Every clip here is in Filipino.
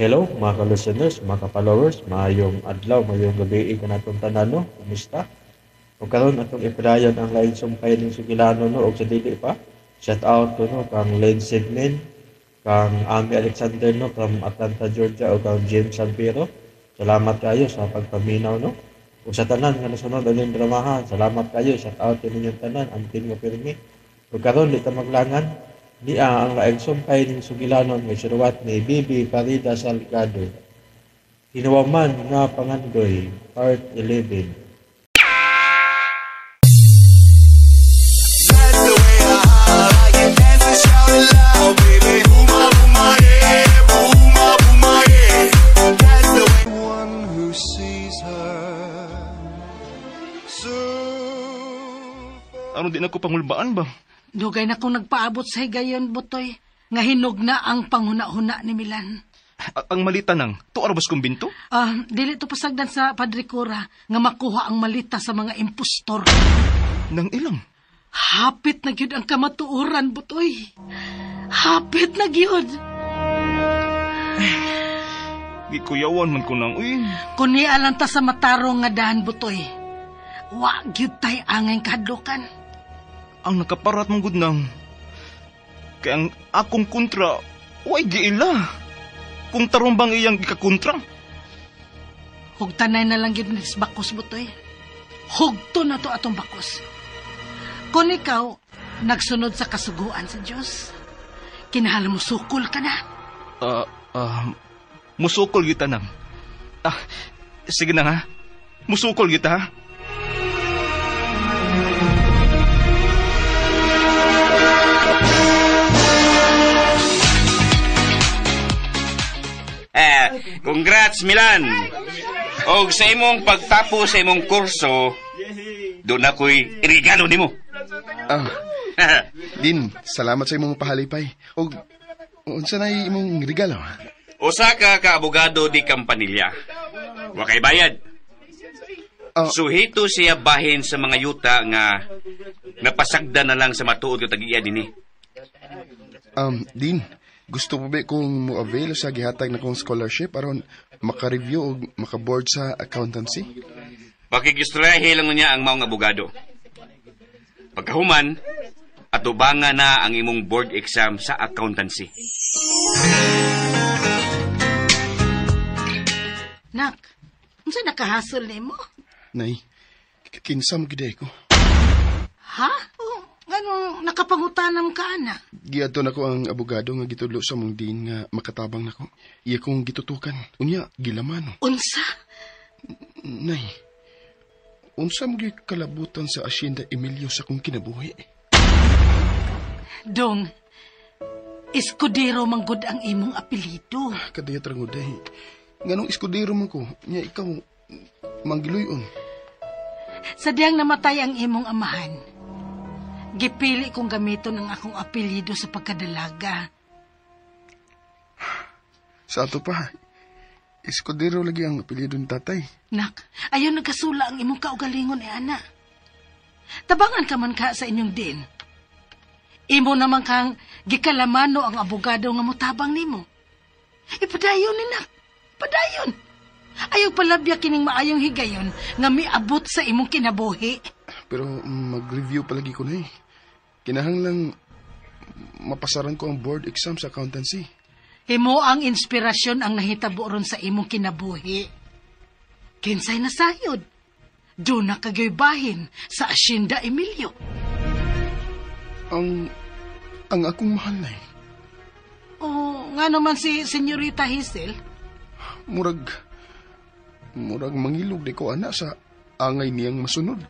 Hello mga ka-listeners, mga ka-followers, mayong adlaw, mayong gabi ka natong tanan no. Kumusta? O karon atong ipidayon ang lain sumpay ning Sugilano no og sa dili pa. Shout out to no kang Len Sidnin, kang Ami Alexander no from Atlanta, Georgia o kang James Sampiro. Salamat kayo sa pagpaminaw no. Ug sa tanan nga nasunod ang dramahan, salamat kayo. Shout out sa inyong tanan, ang team nga pirmi. Ug karon di ta maglangan. Dia ang laing sumpay ning Sugilanon nga siruwat ni Bibi Farida Salgado. Hinawaman nga pangandoy, part 11. Ano din ako pangulbaan ba? Dugay na kong nagpaabot sa higayon, Butoy. Nga hinog na ang panghuna-huna ni Milan. Ang malita nang, to arabas kong binto? Dili to pasagdan sa Padre Cura nga makuha ang malita sa mga impostor. Nang ilang? Hapit na gyud ang kamatuoran, Butoy. Hapit na gyud. Gikuyawan man ko nang, uy. Kuni alanta sa matarong nga dahan, Butoy. Wa gyud tay angay kahadlokan. Ang nakaparat mong gudnang. Kaya ang akong kontra, way giila. Kung tarumbang iyang ikakontra. Hugtanay na lang yun nis bakos, Butoy. Hugto na to atong bakos. Kung ikaw, nagsunod sa kasuguan sa Diyos, kinahala mo sukol ka na. Musukol kita nang. Sige na ha. Musukol kita ha. Congrats, Milan! O sa imong pagtapo sa imong kurso, doon ako'y irigalo nimo. Din, salamat sa imong pahalipay. O, unsa na imong regalo? Usa ka kaabogado di kampanilya. Wakay bayad. Suhito siya bahin sa mga yuta nga napasagda na lang sa matuod ko tag-iya din Din, gusto po ba kung mo-avail sa gihatag na kong scholarship aron maka-review o maka-board sa accountancy? Pakikistrahe lang niya ang maong abogado. Pagkahuman, atubangan na ang imong board exam sa accountancy. Nak, unsa nakahasol nimo? Nay, kinsam giday ko. Ha? Ano, nakapangutanam ka, ana? Giadto na ko ang abogado nga gitudlo sa mong din nga makatabang na ko. Iya kong gitutukan. Unya, gilamano. Unsa? Nay, unsa mo kalabutan sa Hacienda Emilio sa kong kinabuhi? Dong, Escudero manggod ang imong apelido. Kadayat ranguday. Nganong Escudero man ko, niya ikaw, manggiluyon. Sadyang namatay ang imong amahan. Gipili kong gamiton ang akong apelido sa pagkadalaga. Sa ato pa, Escudero lagi ang apelido ng tatay. Nak, ayaw nagkasula ang imong kaugalingon ana. Tabangan ka man ka sa inyong din. Imo naman kang gikalamano ang abogado nga motabang nimo. Ipadayon ni nak, padayon. Ayaw palabya kining maayong higayon nga miabot sa imong kinabuhi. Pero mag-review palagi ko na eh. Kinahanglang mapasaran ko ang board exam sa accountancy. Himo ang inspirasyon ang nahitabo ron sa imong kinabuhi. Kinsay nasayod. Doon na kagaybahin sa Hacienda Emilio. Ang akong mahal na eh. O, nga naman si Senyorita Hazel? Murag mangilog di ko ana sa angay niyang masunod.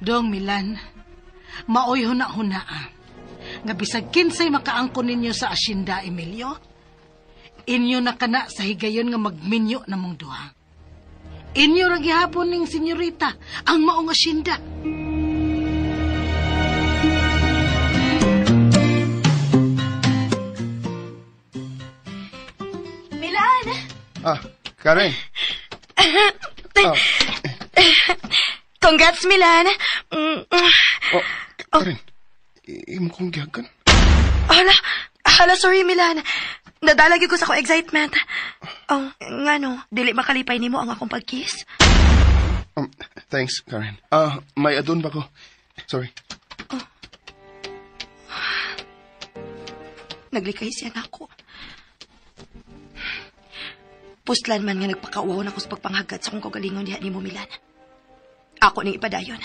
Dong Milan, maoy huna-hunaa. Nga bisag kinsay makaangkon ninyo sa Hacienda Emilio, inyo na kana sa higayon nga magminyo na mong duha. Inyo ra gihapon ning senyorita ang maong hacienda. Milan! Karen. Congrats, Milan. Karen, imo kong gihagan? Hala, sorry, Milan. Nadalagi ko sa ko excitement. Oh, nga no, dili makalipay nimo ang akong pag-kiss. Thanks, Karen. May adun ba ko? Sorry. Naglikay siya na ako. Puslan man nga nagpakauwaw na ko sa pagpanghagat sa kong kagalingon diha ni mo, Milan. Ako ning ipadayon.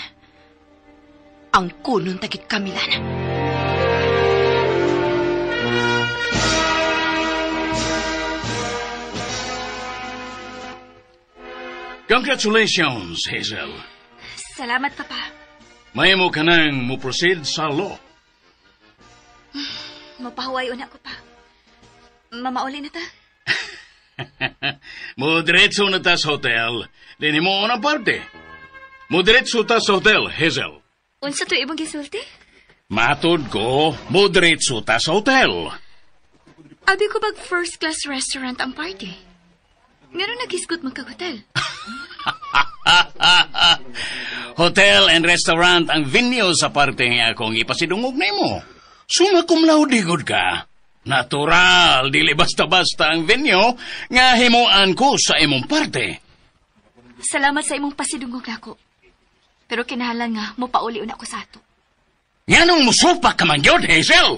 Ang kunon tagit ka, Milan. Congratulations, Hazel. Salamat, Papa. May mo ka nang mo-proceed sa law. Mapahuway una ko pa. Mamauli na ta. Mo diretso na ta sa hotel. Dini mo unang parte. Mo diretso ta sa hotel, Hazel. Unsa to ibong gisulti? Matod ko, mo diretso ta sa hotel. Abi ko bag first class restaurant ang party. Meron nagisgot magkag-hotel. Hotel and restaurant ang venue sa parte nga akong ipasidungog na mo. Suma cum laude gud ka. Natural, dili basta-basta ang venue nga himuan ko sa imong parte. Salamat sa imong pasidungog ako. Pero kinahanglan nga mo pauli una ko sa ato. Nganong musupak ka man yun, Hazel?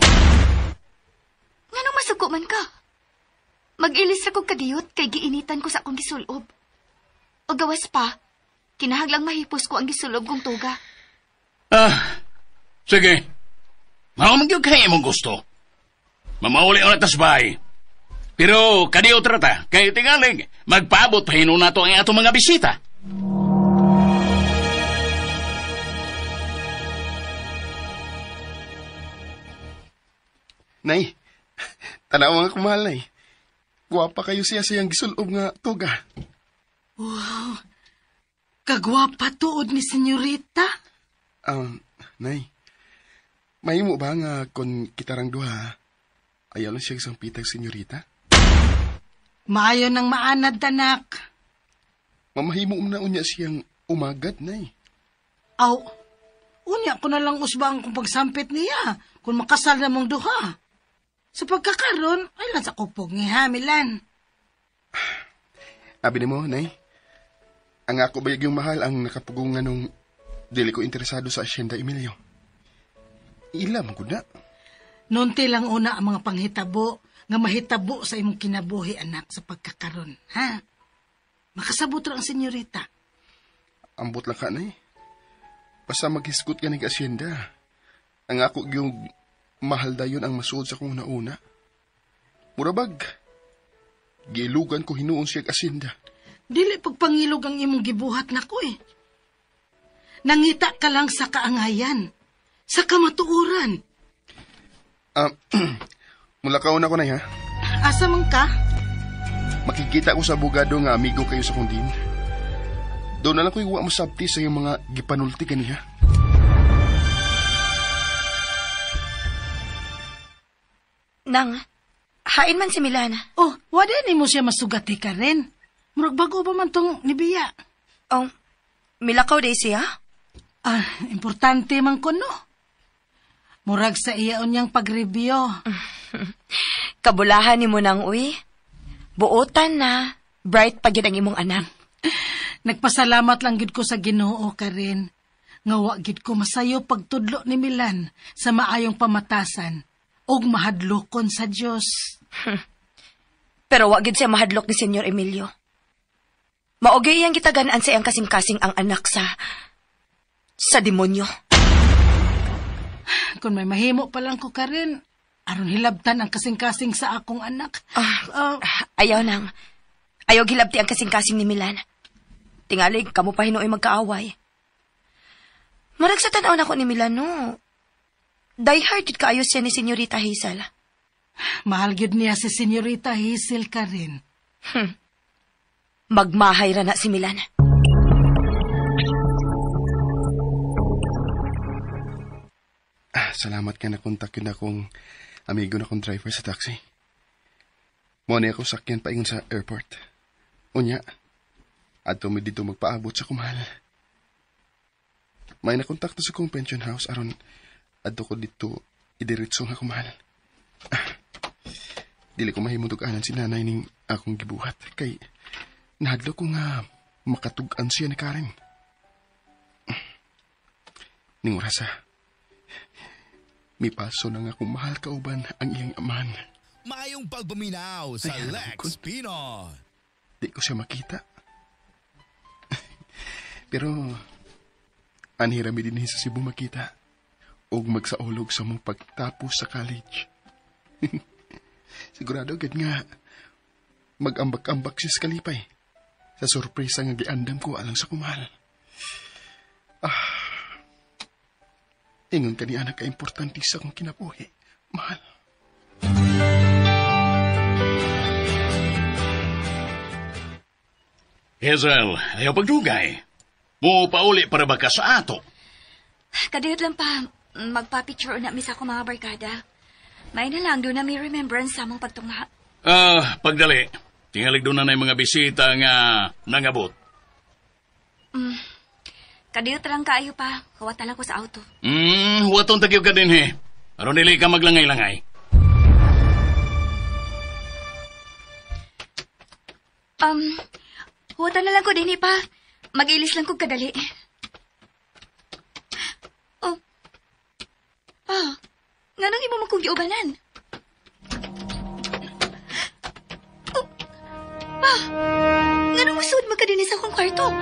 Nganong masuko man ka? Mag-ilis ra kog kadiyot kay giinitan ko sa akong gisulob. O gawas pa, kinahanglang mahipos ko ang gisulob kong tuga. Sige. Maumagyo kayo imong gusto. Mamauli ulit tas bahay. Pero kadiyot rata, kay tingaling, magpaabot pa hinuon nato ang ato mga bisita. Nay, tanaw nga kumahal, nay. Guwapa kayo siya siyang gisulob nga tuga. Wow. Kagwapa tuod ni senyorita. Nay, mahimo ba nga kung kitarang duha, ayaw lang siya isang pitag senyorita? Maayo ng maanad, tanak. Mamahimo na unya siyang umagad, nay. Aw, unya ko na lang usbang kung pagsampit niya, kung makasal na mong duha. Sa pagkakaroon, ay lang sa kupog ni Hamilan. Abi ni mo, nay. Ang ako bayag yung mahal ang nakapugungan nung dili ko interesado sa asyenda, Emilio. Ilam ko na. Nunti lang una ang mga panghitabo nga mahitabo sa imong kinabuhi, anak, sa pagkakaroon, ha? Makasabot ra ang senyorita. Ambot lang ka, nay. Basta maghisgot ka ng asyenda. Ang ako yung mahal dayon ang masuod sa kong nauna. Murabag, gilugan ko hinuon siya asyenda. Dili pagpangilog ang imong gibuhat na ko eh. Nangita ka lang sa kaangayan, sa kamatuuran. Mulakaw na ko na, ha? Asa man ka? Makikita ko sa abogado nga amigo kayo sa kundin. Doon na lang ko iwa masabti sa iyong mga gipanulti kaniya. Nang, hain man si Milana. Oh, wala ni mo siya masugati ka rin. Murag bago pa man tong nibiya. Oh, milakaw day siya? Importante man ko, no? Murag sa iya unyang pagreview. Kabulahan ni mo nang uy. Buotan na. Bright pa gyud ang imong anak. Nagpasalamat lang gid ko sa Ginoo, Karen. Nga wa gid ko masayo pagtudlo ni Milan sa maayong pamatasan ug mahadlokon sa Dios. Pero wa gid siya mahadlok ni Senyor Emilio. Maugay iyang gitagan-an sa iyang kasing-kasing ang anak sa demonyo. Kung may mahimo pa lang ko, Karen, aron hilabtan ang kasing-kasing sa akong anak. Ayaw nang. Ayaw gilabti ang kasing-kasing ni Milan. Tingalig, kamo pa hinuoy magkaaway. Marag sa tanaw na ko ni Milan, no? Die hard yun kaayos siya ni Senyorita Hazel. Mahal gyud niya si Senyorita Hazel, Karen. Magmahay ra na si Milan. Salamat ka na kontak yun akong amigo na kong driver sa taxi. Muna ako sakyan paingon sa airport. Unya, ato mi dito magpaabot sa kumahal. May nakontakto sa kong pension house aron adto ko dito idiretso nga kumahal. Dili ko mahimutuganan si nanay ning akong gibuhat. Kay nahadlo ko nga makatug-an siya ni Karen. Ning orasa, may paso na nga kung mahal kauban ang iyang amahan. Mayong pagbuminaw sa Ay, Lex ko. Pinon. Di ko siya makita. Pero, anhirami din sa Cebu makita o magsaulog sa mong pagtapos sa college. Sigurado agad nga mag-ambak-ambak siya sa kalipay sa sorpresa nga giandam ko alang sa kumahal. Ingon ka ni anak ka-importante sa akong kinabuhi. Mahal. Hazel, ayaw pagdugay. Mo pauli para ba ka sa ato? Kadiyot lang pa, magpa-picture na mi sa ako mga barkada. May na lang doon na may remembrance sa among pagtunga. Pagdali. Tingalig doon na yung mga bisita nga nangabot. Kadiyot lang kaayo pa, kawat lang ko sa auto. Watong tagiw ka din he. Aron dili ka maglangay-langay. Huwatan na lang ko din pa. Mag-ilis lang ko kadali. Oh. Nga nang imo kong giubanan. Oh. Nga nang masud mo ka din sa akong kwarto. Nga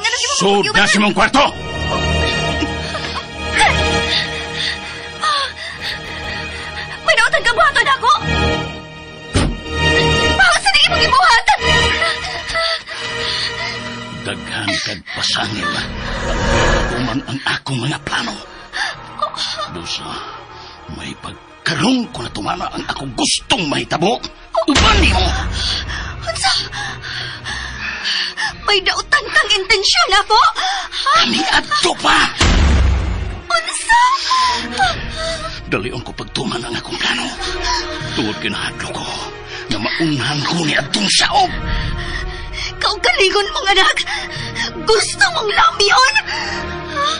nang imo kong giubanan. Sudas imong kwarto! May nautan ka buhaton ako! Sa di imong ibuhatan! Daghan kag pasangil. Tuman ang akong mga plano. Busa, may pagkarong ko na tumana ang akong gustong mahitabo. Uban mo! Unsa? May dautan kang intensyon ako? Kani adto pa! Unsa? Dalion ko pagtuman ang akong plano. Tungod kinahadlo ko na maunhan ko ni adtong saob. Kaugalingon mong anak! Gusto mong lamyon?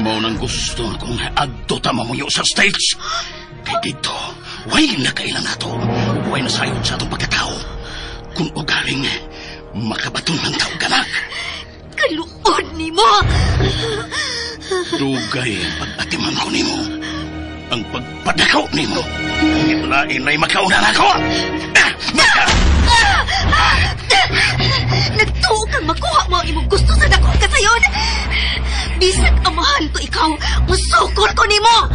Mao nang gusto kong adto ta mamuyo sa States. Kay dito, way na kailan nato. Way na sayod sa atong pagkatao. Kung ugaling, makabaton ng tao ganak. Kaluod ni mo! Dugay ang pag-atiman ko ni mo. Ang pagpadakaw ni mo. Lain na'y makaunan ako. Nagtuo kang makuha mo ang imong gusto sa dako kasayon. Bisag amahan ko ikaw, musukol ko ni mo.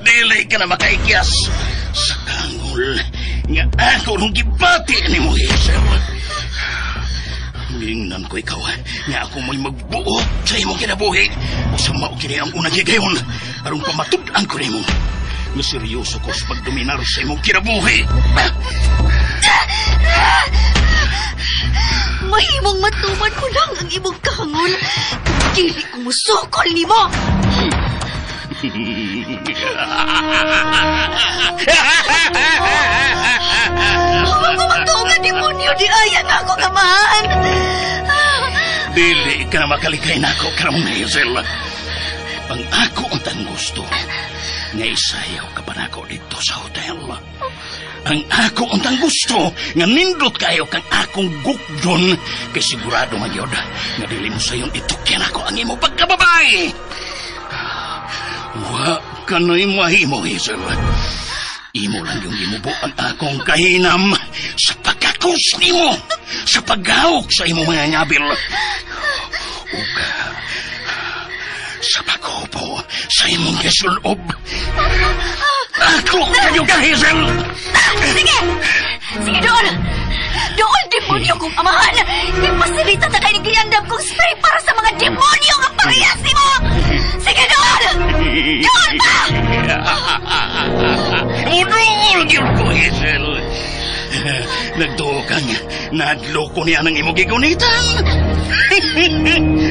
Dili ka na makaikyas sa kangol nga ako nung gibati ni mo, Hazel. Ngingnan ko ikaw nga ako mo'y magbuot sa imong kinabuhi o sa mao kini ang unang higayon aron pamatud-an ko nimo nga seryoso ko sa pagdominar sa imong kinabuhi. Mahimong matuman mo lang ang imong kahangol. Dili ko musukol ni mo. Huwag ko magtuong demonyo di ayan ako kamahan. Dili ka na makalikay na ako, karamong Hazel. Ang ako ang tan gusto nga isayaw ka pa na ako dito sa hotel. Ang ako ang tan gusto nga nindot kayo kang akong gukdon kay sigurado magyod nga dili mo sayong itukyan ako ang imo pagkababay. Wa ka na'y mahimo, Hazel. Imo lang yung imubo ang akong kahinam sa pagkakos nimo, sa paghawak sa imo mga nyabil. Uga, sa paghupo sa imong kasulob. Ako kayo ka, Hazel! Sige! Sige doon! Doon, demonyo kong amahan! Ipasilita na kayo ginandam kong spray para sa mga demonyo ang parehas mo! Sige doon! Doon pa! Udol, Gilko, Hazel! Nagtuo kang nadloko niya ng imong gigunitan.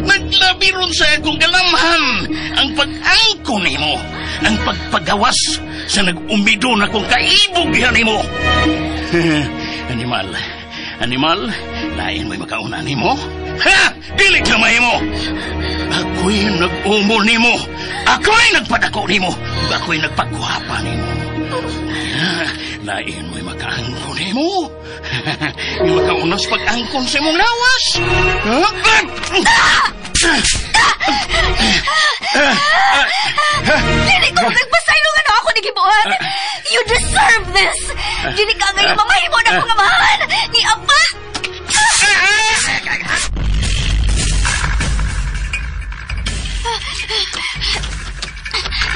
Naglabiron sa akong kalamhan ang pag-angko nimo, ang pagpagawas sa nag-umido na kong kaibog yan mo. Animal, lain mo'y makauna nimo, Ha? Dili ka mahimo. Ako'y nag-umol nimo. Ako'y nagpadako nimo. Ako'y nagpagwapa nimo. Lain mo'y makaangkon nimo. Makaunas pag-angkon sa imong lawas. Dili ko nagpasaylong ano ako ni Gibuan. You deserve this. Dili ka ngayon mamahimo na kong amahan ni Apa.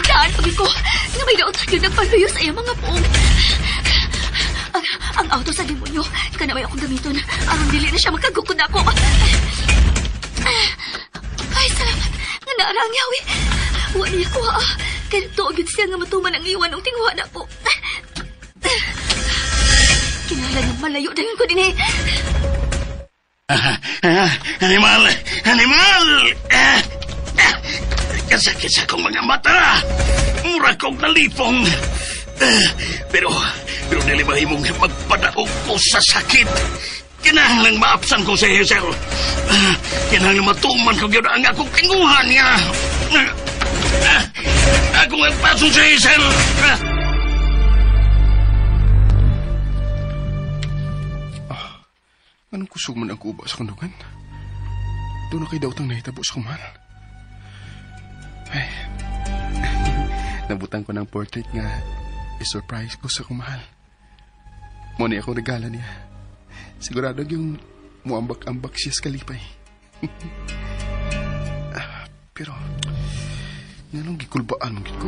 Daan pagi ko nga may daot yun nagpaluyo sa iyang mga poong. Ang auto sa demonyo, kanaway akong gamiton. Aron dili na siya magkagukod ako. Ay, salamat. Nga naarang yawi. Huwa niya ko ha. Kaya tuogid siya nga matuman ang iwan ng tingwa na ko. Kinala niyang malayo dahil ko din eh. Animal! Animal! Kasakit sa akong mga mata. Mura kong nalipong. Pero dili mahimong magpadaog ko sa sakit. Kinahanglang maapsan ko si Hazel. Kinahanglang matuman ko yun ang akong tinguhan niya. Akong nagpasong si Hazel. Anong kusog man ang kuba sa kandungan? Doon na kayo daw itang nahitabo sa kumal. Ay, nabutang ko ng portrait nga i-surprise ko sa kumahal. Muna akong regala niya. Sigurado yung muambak-ambak siya sa kalipay. Pero, nanong gikulbaan mong ko?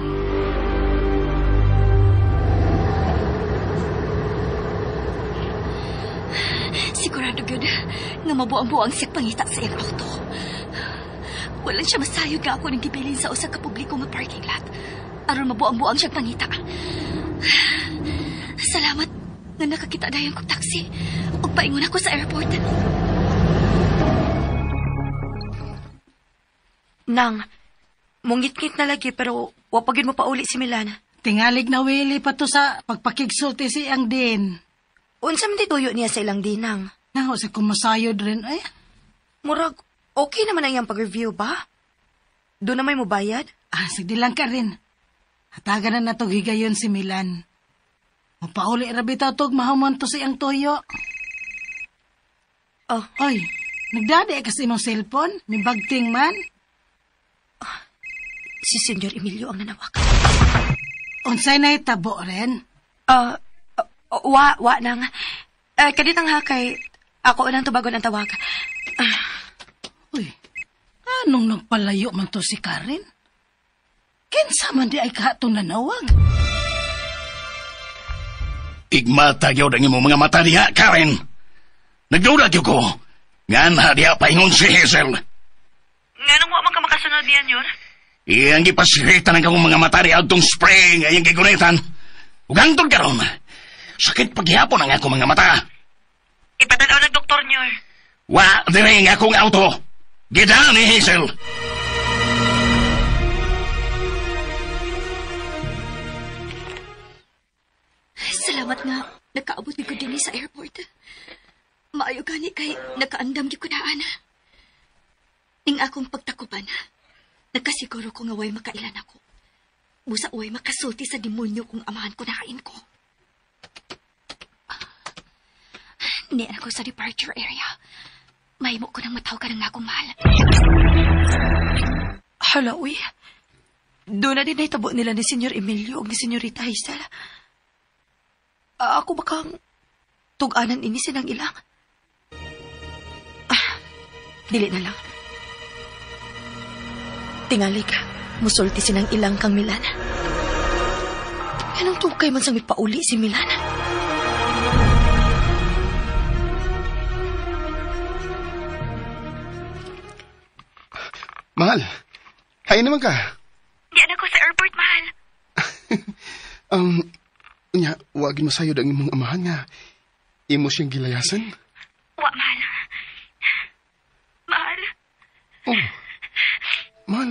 Sigurado yun nga mabuang-buang siya pangita sa iyang auto. Walang siya masayod nga ako ng gibilin sa usa ka publiko nga parking lot. Aron mabuang-buang siya pangita. Salamat nga nakakita dayon kong taxi. Ug paingon ako sa airport. Nang, mungit-ngit na lagi pero wapagin mo pa uli si Milana. Tingalig na wili pa to sa pagpakigsulti si ang din. Unsa man di tuyo niya sa ilang dinang? Naho sa kumasayod rin ay. Murag, okay naman ang iyang pag-review ba? Doon na may mo bayad? Sige lang ka rin. Hatagan na natog higayon si Milan. Mapauli rabi tawtog mahuman to si ang toyo. Oh. Oy, nagdadi kasi mong cellphone? May bagting man? Si Senyor Emilio ang nanawag. Unsay na itabo rin? Wa nang. Kaditang hakay, ako unang tubagon ang tawag. Uy, anong nagpalayo man to si Karen? Kinsa man di ay kahatong nanawag? Igmata yaw ang imong mga mata diha, Karen. Nagduda ko. Nga na diha paingon si Hazel. Nga nung wa man ka makasunod niyan yun? Iyang ipasirita ng akong mga mata diha itong spray nga iyang gigunitan. Ugantod karon. Sakit paghihapon ang akong mga mata. Ipadalaw ng doktor niyo. Wa dire nga akong auto. Gida ni Hazel. Salamat nga nakaabot ni ko din sa airport. Maayo gani kay nakaandam di ko daan. Ning akong pagtakuban, nakasiguro ko nga way makailan ako. Busa way makasulti sa demonyo kung amahan ko nakain ko. Ni ako sa departure area. Mahimo ko nang matawagan ng akong mahal. Hala, uy. Doon na din naitabo nila ni Senyor Emilio o ni Senyorita Hazel. Ako bakang tug-anan ini silang ilang. Dili na lang. Tingali ka, musulti sinang ilang kang Milana. Anong tukay man sang ipauli si Milana? Mahal, hay naman ka. Diyan ako sa airport, mahal. Nya, wagin masayod ang imong amahan nga. Imo siyang gilayasan? Wa, mahal. Mahal. Oh, mahal,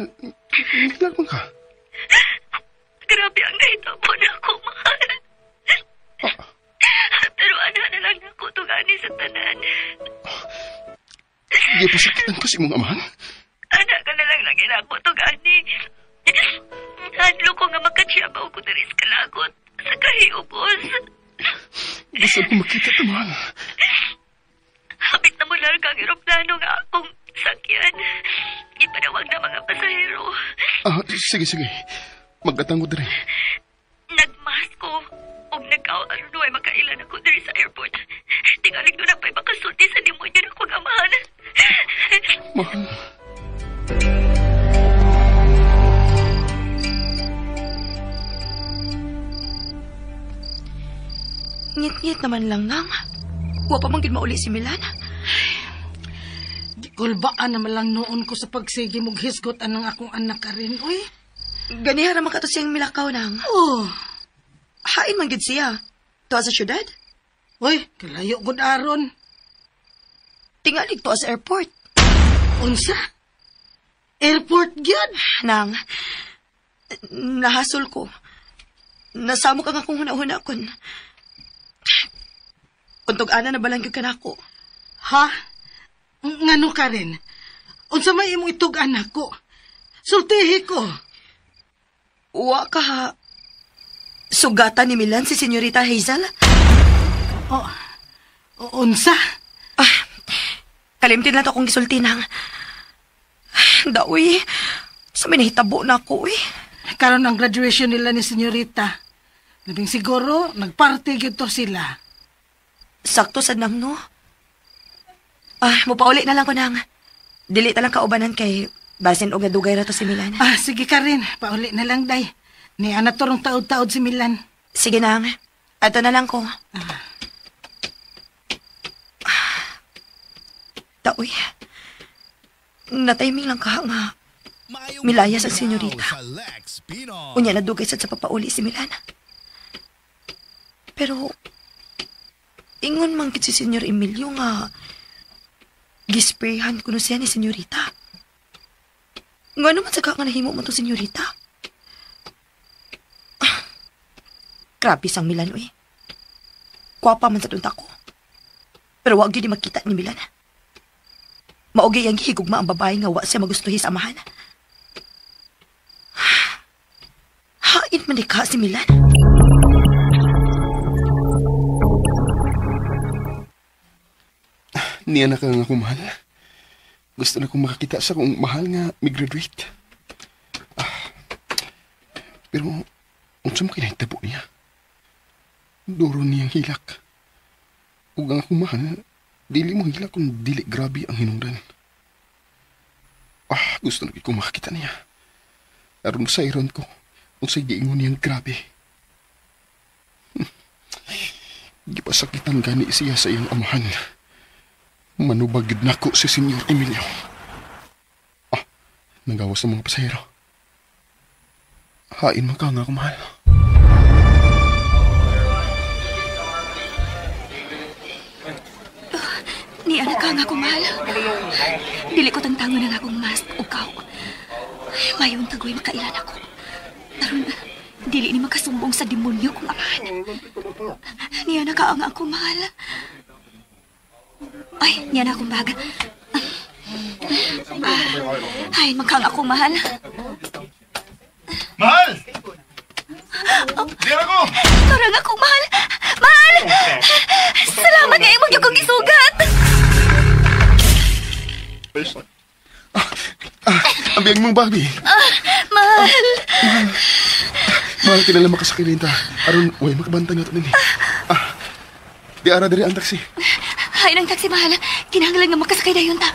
naglag mo ka. Grabe ang nahitabo na ako, mahal. Pero ana na lang ako tugani sa tanan. Gipasakitan ko si mong amahan. Anak ka na lang lagi na ako to, gani. Hadlo ko nga makatsiyabaw ko na rin sa kalagot sa kahiubos. Gusto mo makita ito, mahal. Habit na mula kang aeroplano nga akong sakyan. Ipanawag na mga pasahero. Sige. Magdatangod rin. Nagmas ko. O nagkaaruno ay makailan ako diri sa airport. Tingaling doon ang pa'y makasulti sa demonyo na akong amahan. Mahal. Ngit-ngit naman lang nang. Wa pa man gid mauli si Milan. Kulbaan naman lang noon ko sa pagsigi mong hisgot anang akong anak ka rin, uy. Ganihara man kato siyang milakaw nang. Oh. Hain man gid siya. Tuwa sa syudad. Uy, kalayo gud aron. Tingalig tuwa sa airport. Unsa? Airport gyud. Nang, nahasol ko. Nasamok ang akong huna-huna kon. Kuntog-ana na balang ka na ako. Ha? Ngano ka rin? Unsa may imong itog anak ko? Sultihi ko. Wa ka ha. Sugatan ni Milan si Senyorita Hazel? Oh, unsa? Kalimtin lang to akong gisulti nang. Daoy, sa minahitabo na ako eh. Karon ang graduation nila ni Senyorita. Labing siguro, nagparty gyud to sila. Sakto sad nang no. Mupauli na lang ko nang. Dili ta lang kaubanan kay basin og nadugay ra to si Milan. Sige ka rin. Pauli na lang, day. Ni anak torong taod-taod si Milan. Sige nang. Ato na lang ko. Daoy. Natiming lang ka nga. Milaya sa senyorita. Unya na dugay sad sa papauli si Milan. Pero ingon man kit si Senyor Emilio nga gisprayhan kuno siya ni senyorita. Nga naman sa nga nahimo mo to senyorita. Grabe sang Milan, uy. Kwapa man sa tunta ko. Pero wag yun di makita ni Milan. Maugay ang gihigugma ang babae nga wa siya magustuhi sa amahan. Hain man ka si Milan. Niya na ka nga akong mahal. Gusto na kong makakita sa kong mahal nga mag-graduate. Pero, unsa mo kinahitabo niya? Duro niyang hilak. Ug ang akong mahal, dili mo hilak kung dili grabe ang hinungdan. Gusto na kong makakita niya. Aron sa iron ko, unsay giingon niyang grabe. Gipasakitan gani siya sa iyang amahan. Manubagid na ko si Senyor Emilio. Nagawas ng mga pasahero. Hain man ka nga ako, mahal. Ni anak ka nga ko, mahal. Dili ko tangtangon ang akong mask o kao. Mayon tagoy makailan ako. Aron, dili ni makasumbong sa demonyo kong amahan. Ni anak ka nga ako, mahal. Ay, niya na akong bag. Ay, magkang akong mahal. Mahal! Diyan ako! Karang akong mahal. Mahal! Salamat nga imong yung kong isugat. Ang biyag mong babi. Mahal. Mahal, kinala makasakirin ta. Aron, way makabantay nga ito nini. Di ara diri ang taksi. Hay ng taksi, mahal. Kinahanglan nga makasakay na yun ta.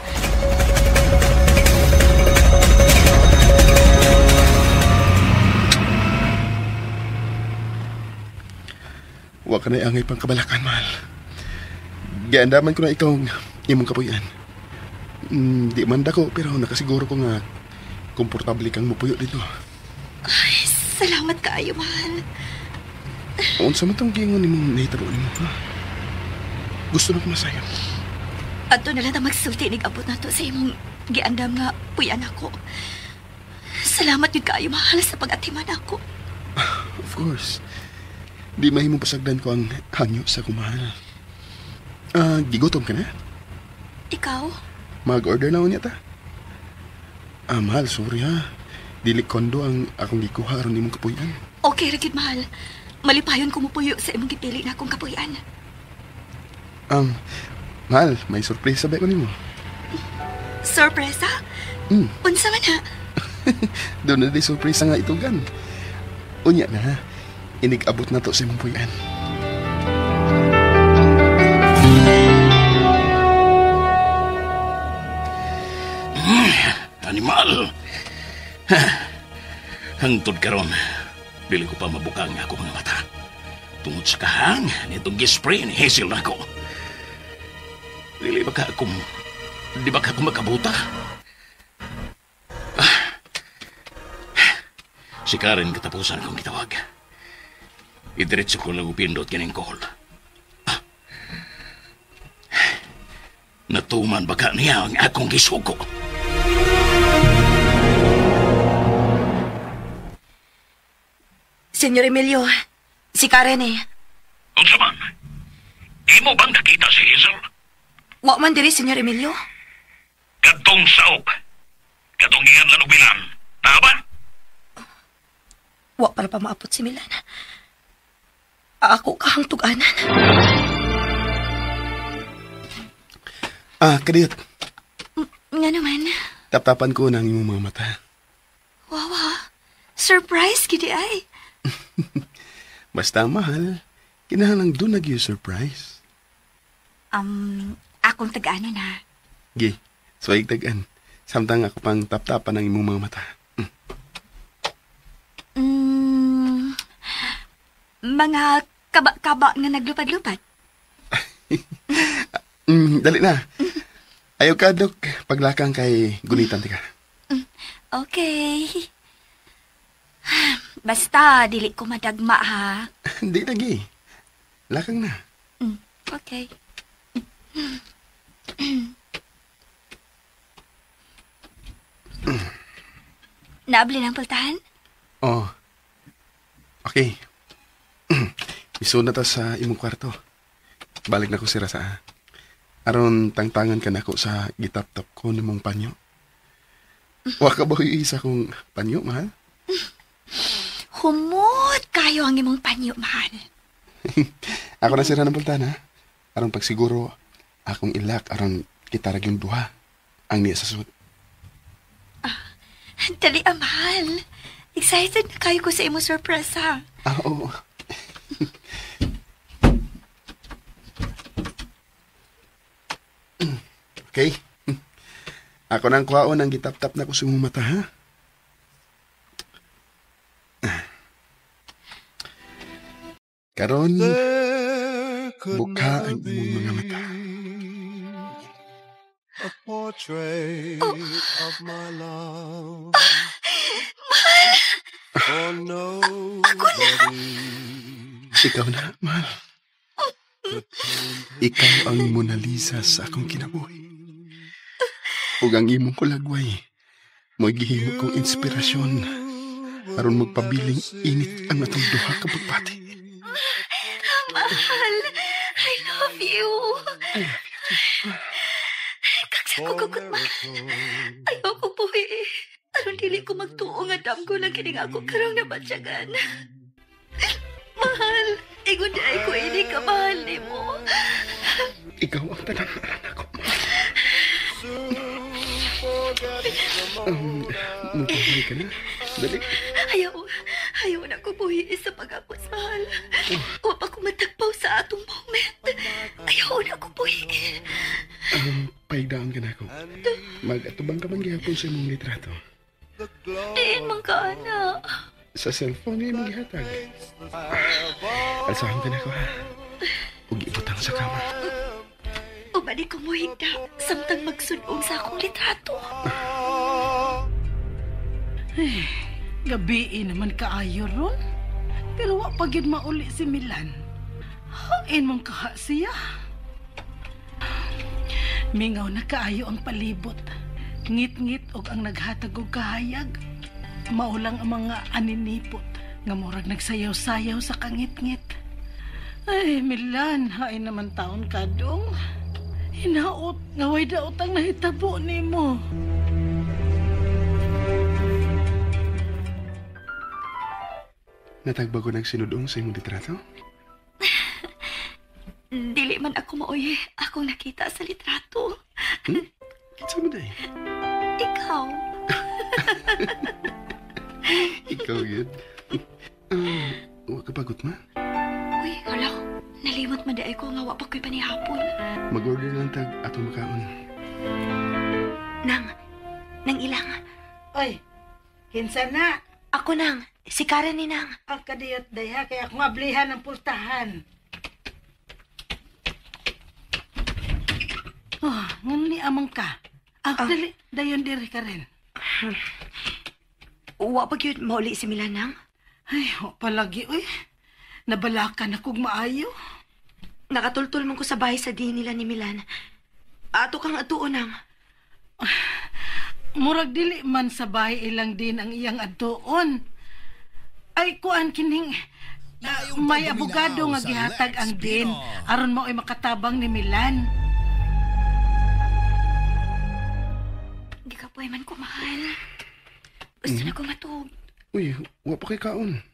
Huwag ka na iangay pang kabalakan, mahal. Giandaman ko na ikaw imong kapuyan. Di man dako, pero nakasiguro ko nga komportable kang mupuyo dito. Ay, salamat kaayo, mahal. Unsa man tong giingon nimong nahitabo nimo, ha? Gusto na ko masayo. Ato na lang na magsulti abot na to sa imong giandam nga puyan ako. Salamat yun kaayo, mahal, sa pag-atiman ako. Of course. Di mahimong pasagdan ko ang hangyo sa kumahal. Gigutom ka na? Ikaw? Mag-order na unya ta. Mahal, sorry ha. Dili kondo ang akong gikuha aron imong kapuyan. Okay, Ragid, mahal. Malipayon ko mo puyo sa imong gipili na akong kapuyan. Mahal, may surprise ba ko nimo? Sorpresa? Unsa man na? Doon na di surprise nga itugan. Unya na, inig-abot na to sa imong puyan. Animal. Hangtod karon, dili ko pa mabuka nga ako mga mata. Tungod sa kahang, nitong gispray ni Hazel na ako. Di ba ka ako makabuta? Si Karen katapusan akong gitawag. Idiretso ko lang upindot kining call. Natuman baka niya ang akong gisuko. Senyor Emilio, si Karen eh. Unsa man? Imo bang nakita si Hazel? Wa man diri, Senyor Emilio. Katong saop. Katong iyan lanubilan. Tama? Wa para pa maapot si Milan. Ako kahang tuganan. Kadiyot. Nga naman. Taptapan ko ng imong mga mata. Wawa. Surprise, gidi ay. Basta mahal, kinahanglan doon nag-yung surprise. Akong tag-ano na. Gi, suwag tag-an. Samtang ako pang taptapan ng imong mga mata. Mga kaba-kaba nga naglupad-lupad. Dali na. Ayaw ka, Dok. Paglakang kay gunitan tika. Okay. Basta, dili ko madagma, ha? Di lagi. Lakang na. Okay. Naabli ng pultahan? Oh. Okay. Iso na ta sa imong kwarto. Balik na ko si Rasa. Aron tangtangan ka na ko sa gitap-tap ko ni mong panyo. Wa ka ba isa kong panyo, mahal? Humot kayo ang imong panyo, mahal. Ako na sira ng pultahan, ha? Aron pagsiguro, akong ilak aron kita ra yung duha. Ang niya sa sud. Dali, mahal. Excited na kayo ko sa imong sorpresa. Oo. Okay. Ako nang kuhaon ang gitap-tap na ko sa imong mata, ha? Karon, buka ang imong mga mata. A portrait of my love. For nobody. Ikaw na, mahal. Ikaw ang Mona Lisa sa akong kinabuhi. Ug ang imong kulagway, mo'y gihimo kong inspirasyon aron magpabiling init ang atong duha ka pagpati. Mahal, I love you. Kaksa ko kagutman. Ayaw ko po eh. Aron dili ko magtuo nga damgo lang kining ako karong nabatyagan. Mahal, ingon di ay ko ini ka mahal ni mo. Ikaw ang tanan-tanan ako. Magpabuhi ka na. Dali. Ayaw na ko buhi sa pag-apos, mahal. O pa ko matagpaw sa atong moment. Ayaw na ko buhi. Paigdaan ka na ako. Mag-atubang ka man gihapon sa imong litrato. Diin man ka, anak. Sa cellphone ay maghihatag. Alsahan ka na ako, ha? Huwag ibutang sa kama. O ba di ko mo hinda samtang magsunong sa akong litrato? Gabi naman kaayo ron. Pero wa pa gyud mauli si Milan. Hangin mong kaha siya. Mingaw na kaayo ang palibot. Ngit-ngit og ang naghatag og kahayag. Maulang ang mga aninipot nga murag nagsayaw-sayaw sa kangit-ngit. Ay, Milan, hain naman taon ka dong. hinaot nga way daot ang nahitabo nimo. Natagba ko ng sinudong sa imong litrato? Dili man ako maoy akong nakita sa litrato. Kitsa mo day? Ikaw. Ikaw yun. Huwag ka pagod, ma. Uy, hala. Nalimot man di ko nga wa pa ko'y panihapon. Mag-order lang tag atong makaon. Nang ilang. Oy, kinsa na? Ako nang, si Karen ni Nang. Ang kadiyot daya kaya akong ablihan ng pultahan. Oh, nguni amang ka. Dali, dayon diri ka rin. Wa pa gyud mauli si Milan Nang. Ay, palagi, uy. Nabalakan akong maayo. Nakatultol man ko sa bahay sa diin nila ni Milan. Ato kang atuon Nang. Murag dili man sa bahay ilang din ang iyang atuon. Ay, kuan kining may abogado nga gihatag ang din aron mo ay makatabang ni Milan. Gikapoy man ko, mahal. Gusto na ko matug. Uy, wa pa kay kaon.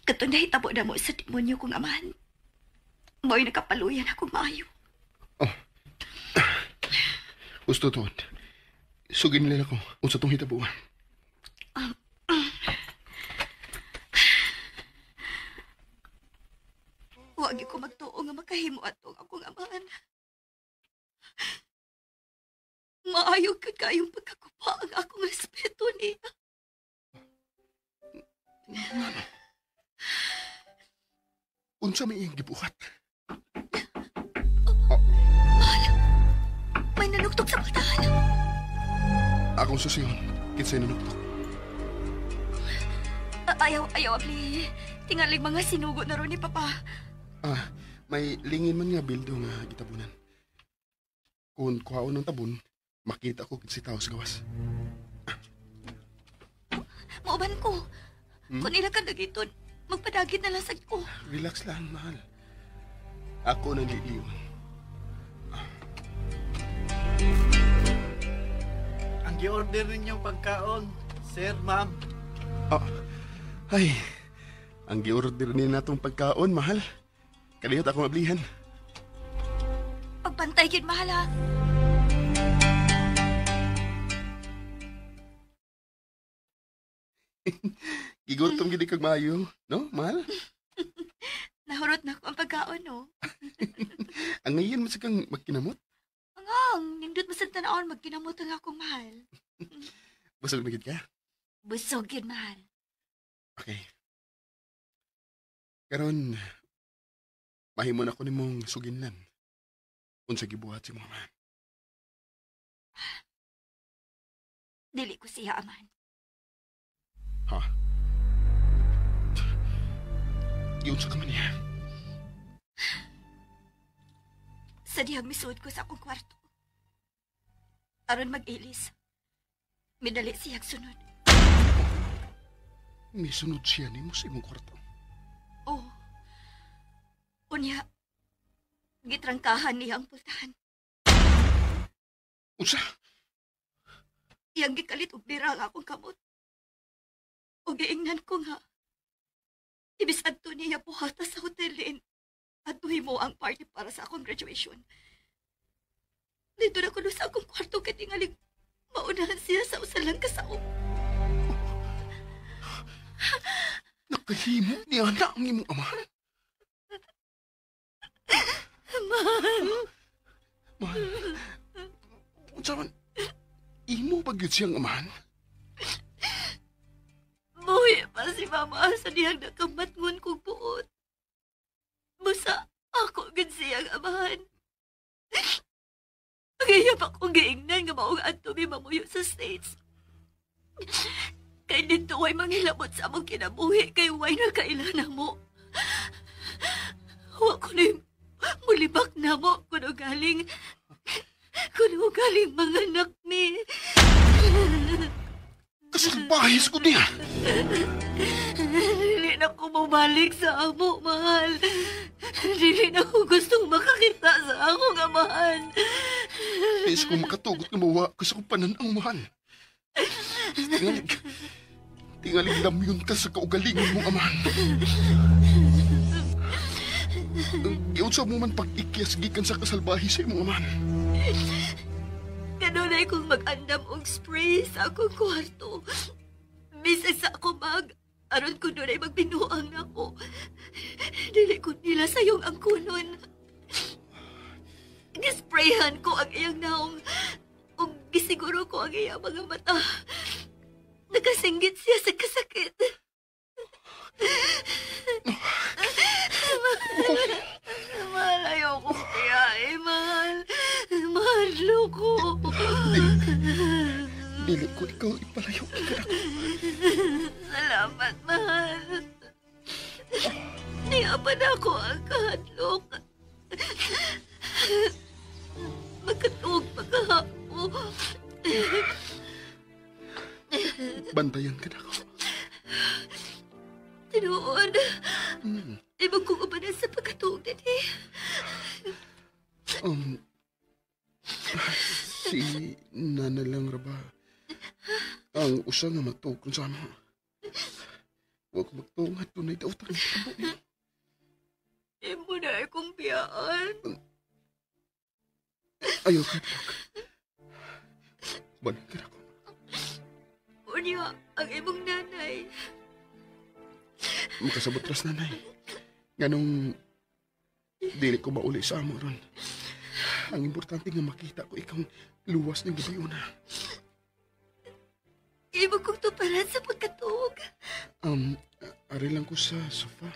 Kato na hitabo na mo sa demonyo kong amahan. Mo'y nakapaluyan akong maayo. Gusto to. Sugin nila ko. Unsa tong hitabuan. Huwag ko magtuo nga makahimo atong akong amahan. Maayo ka kayong pagkakupa ang akong respeto niya. Unsa may iyang gibuhat? May nanuktok sa patahan. Akong susiyon. Kinsay nanuktok. Ayaw, abli. Tingaling mga sinugo na ron ni Papa. May lingin man nga bildo nga gitabunan. Kung kuhaon ng tabon, makita ko si tao sa gawas. Mauban ko. Kung ila ka nagiton, magpadagit na lasag ko. Relax lang, mahal. Ako nang liliwan. Ang gi-order ninyong pagkaon, sir, ma'am. Ay, ang gi-order niya natong pagkaon, mahal. Kalihot ako mablihan. Pagpantay gid mahal ha. Gigutom gid kag maayo, no, mahal? Nahurot na ko ang pagkaon, no? Ang ngayon mas kang magkinamot. Ang nindot mo sa tanaon, magkinamot ang akong mahal. Busog na gid ka? Busog gid mahal. Okay. Karon, mahimo na ko nimong suginlan. Unsa gibuhat si mama. Dili ko siya aman. Ha? Yun sa kaman niya. Sa dihang misuod ko sa akong kwarto. Aron mag-ilis. Midali siyang sunod. May sunod siya ni mo sa imong kwarto. Oh. Unya, gitrangkahan niya ang pultahan. Unsa? Iyang gikalit og bira ang akong kamot. O giingnan ko nga. Ibis adto niya buhata sa hotel din. Adto himo ang party para sa akong graduation. Dito na ko sa akong kwarto kay tingaling maunahan siya sa usalang kasao. Nakahimo niya na ang imong ama. Mahal. Mahal. Unsa man? Imo ba gyud siyang amahan? Buhi pa si Mama sa diyang nakamatngon kong buot. Busa ako gud siyang amahan. Kaya pa kong giingnan nga maong adto mi mamuyo sa States. Kay dito ay manghilabot sa among kinabuhi kay way na kailan mo. Huwag ko na mulibak na mo kuno galing mga anak mi. Kasalbahis ko niya. Hindi na ko bumalik sa amo, mahal. Dili na ko gustong makakita sa akong amahan. Isa kong makatugot nga mawa ko sa kong pananang mahal. Tingalig lamyon ka sa kaugalingon mong amahan. Giyon sa mo man pag-ikyas gikan sa kasalbahi sa imong amahan. Kanunay kong mag-andam og spray sa akong kwarto. Bisag sa ako aron ko doon ay magbinuang na ako. Dili ko nila sayong ang kunon. Gisprayhan ko ang iyang naong ug gisiguro ko ang iyang mga mata. Nakasinggit siya sa kasakit. Mahal, ayoko kaya mahal. Mahal ko. Dili ko ikaw ipalayo ka na. Salamat, mahal. Niya pa na ako ang kahadlok. Magkatuog pagkahapo. Bantayan ka na ako. Tinuod. Ibang kong ubanan sa pagkatuog din eh. Si Nana lang raba ang usa nga magtukon sa mo. Huwag magtungat tunay daw tayo tabo niyo. Imo na akong biyaan. Ayaw ka pag. Banan ka na ako. Unya, ang imong nanay. Makasabot ras nanay. Ganong dili ko mauli sa amo ron. Ang importante nga makita ko ikaw luwas ng gabi una. Imo kong tuparan sa pagkatuog. Ari lang ko sa sofa.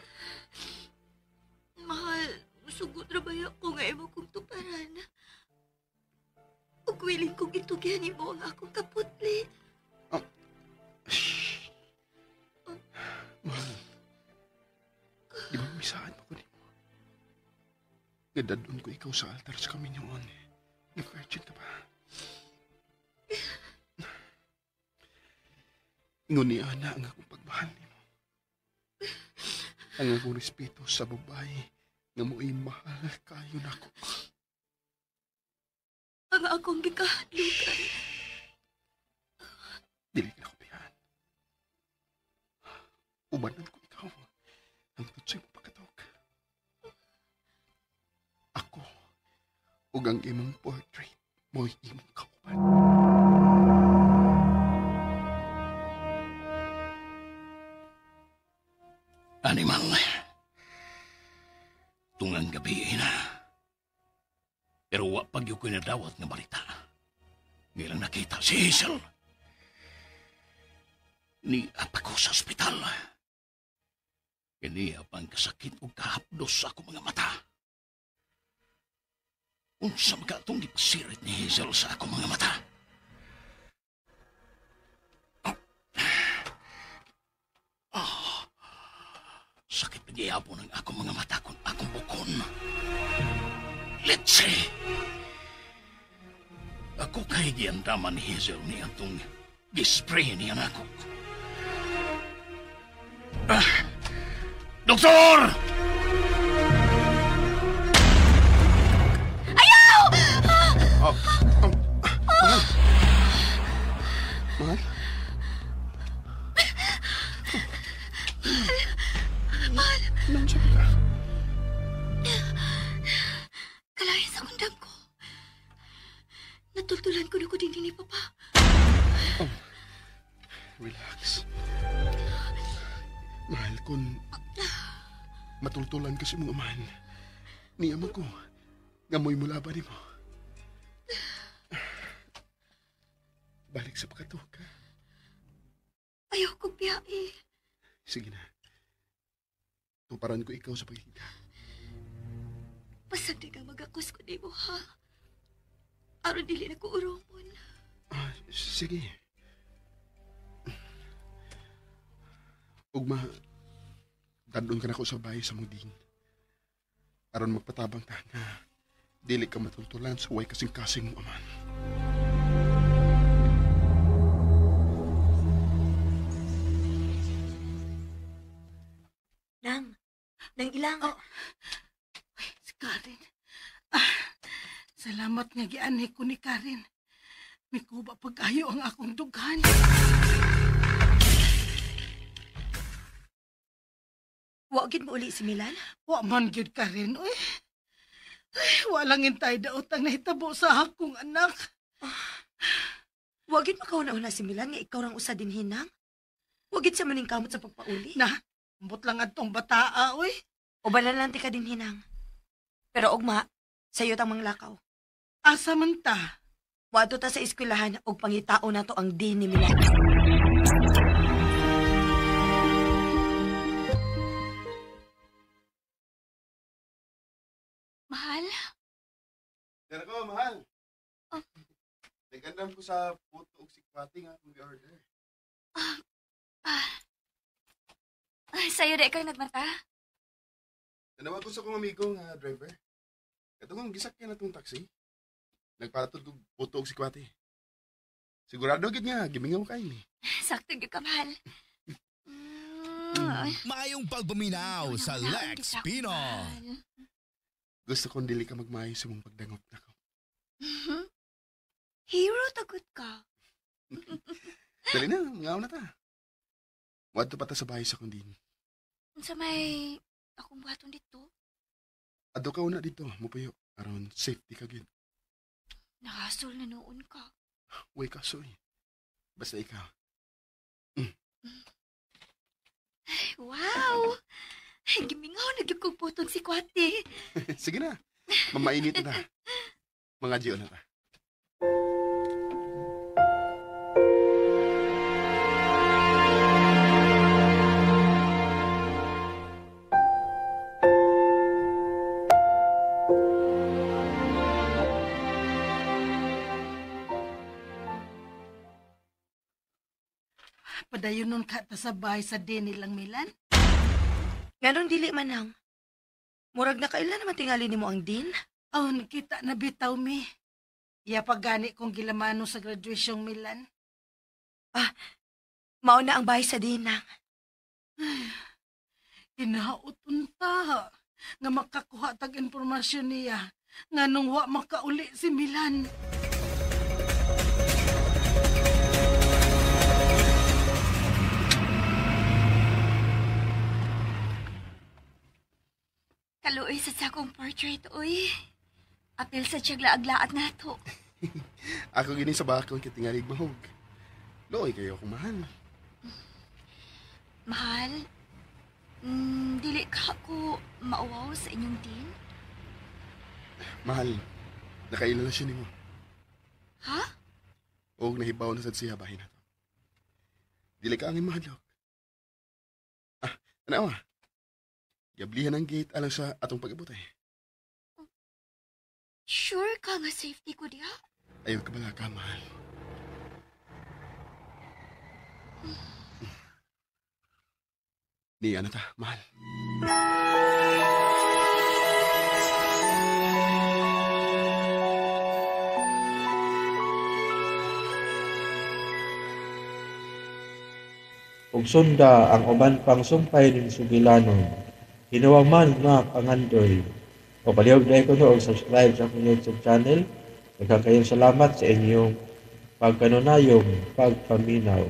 Mahal, musugot na ba ako nga imo kong tuparan? Ug willing kong itugyan mo ang akong kaputli. Mahal, di ba misaan mo ko ni mo? Gadadun ko ikaw sa altar sa kaminyoon. Nag-virgin ka ba? Ingon ni Ana ang akong pagmahal ni mo. Ang akong respeto sa babae nga mo'y mahal kayo na ako. Ang akong gikahadlukan. Dili ka na ko biyan. Ubanan ko ikaw ang tutsay mo pagkatawag. Ako ug ang imong portrait mo'y imong kauban. Animal, tungang gabi na. Pero wa pag yung kinadawat nga balita. Ngayon nakita si Hazel. Ni ako sa ospital. Kini apang kasakit o kahapdos ako mga mata. Unsa ka itong ipasirit ni Hazel sa ako mga mata. Sakit nagyayabo ng akong mga mata kung akong bukon. Let's see. Ako kay giandaman ni Hazel ni atong gispray niya na ako. Doktor! Ayaw! Mahal? Mahal? Nandiyan ka. Kalayan sa kundang ko. Natultulan ko na ko din ni Papa. Relax. Mahal, kung matultulan kasi mong amahan, niyaman ko, ngamoy mula ba ni mo? Balik sa pagkatuog ka. Ayaw ko biyahe. Sige na. Tuparan ko ikaw sa paghiga. Pasag di kang mag-akos ko di mo, ha? Aron dili na ko uromon. Sige. Ugma, dadon ka na ko sa bahay sa muding. Aron magpatabang ta nga, dili ka matultulan sa way kasing-kasing mo aman. Nang ilang. Karen. Salamat nga gianhi ko ni Karen. Mikuba pag-ayo ang akong dughan. Wa gid mo uli si Milan? Wa man gyud Karen, uy. Ay, walang intay daot ang nahitabo sa akong anak. Wa gid makauna-una si Milan nga ikaw rang usa din hinang. Wa gid sa maning kamot sa pagpauli. Na, ambot lang adtong bataa, uy. O balalante ka din hinang. Pero ugma, sayo tang manglakaw. Asa man ta? Wato ta sa eskwelahan og pangitao na to ang din ni Milan. Mahal? Pero ko, mahal. Oh. Nagandam ko sa puto og sikwati nga kung i-order. Sa'yo di kang nagmata? Nanawa ko sa kong amigo nga driver. Katong gisakyan na tong taxi. Nagparatod og puto og sikwati. Sigurado gid nga, gimingaw kay ni. Sakto gyud ka, mahal. Maayong pagbuminaw sa Lex Pinon. Gusto kong dili ka magmayo sa mong pagdangot na ko. Hero tagot ka. Dali na, ngaw na ta. Wadto pa ta sa bahay sa kong din. Sa may akong buhaton dito. Ado ka una dito, mupuyo. Around safety ka gid. Nakasol na noon ka. Uy, kasoy. Basta ikaw. Wow! Gimingaw na gyud kong putong si Kwate. Sige na, mamainit na. Mga Gio na ta. Padayonon ka ta sa bahay sa din nilang Milan. Ngayon dili man hang. Murag na kailan naman tingali nimo ang din? Oh, nakita na bitaw mi. Iya pagani kong gilamano sa graduasyong Milan. Mao na ang bahay sa dinang. Hinaot unta nga makakuha tag impormasyon niya nga nung wa makauli si Milan. Kaluoy sa sakong portrait, uy. Apil sa tiyag laag na to. Ako gini sa bakong kitingalig mahog. Looy kayo akong mahal. Mahal, dili ka ako mauwaw sa inyong din? Mahal, nakailala siya nimo. Ha? O nahibaw na sad siya bahin na to. Dili ka ang imahadlok. Ano ah? Gablihan ang gate alang sa atong pag-abot. Sure ka nga safety ko diha? Ayaw ka bala ka, mahal. Ni ano ta, mahal. Ug sunda ang uban pang sumpay ning sugilanon. Hinuwang man nga pangandoy. O palihog na ko no, subscribe sa akong YouTube channel. Nagkakayong salamat sa inyong pagkanunayong pagpaminaw.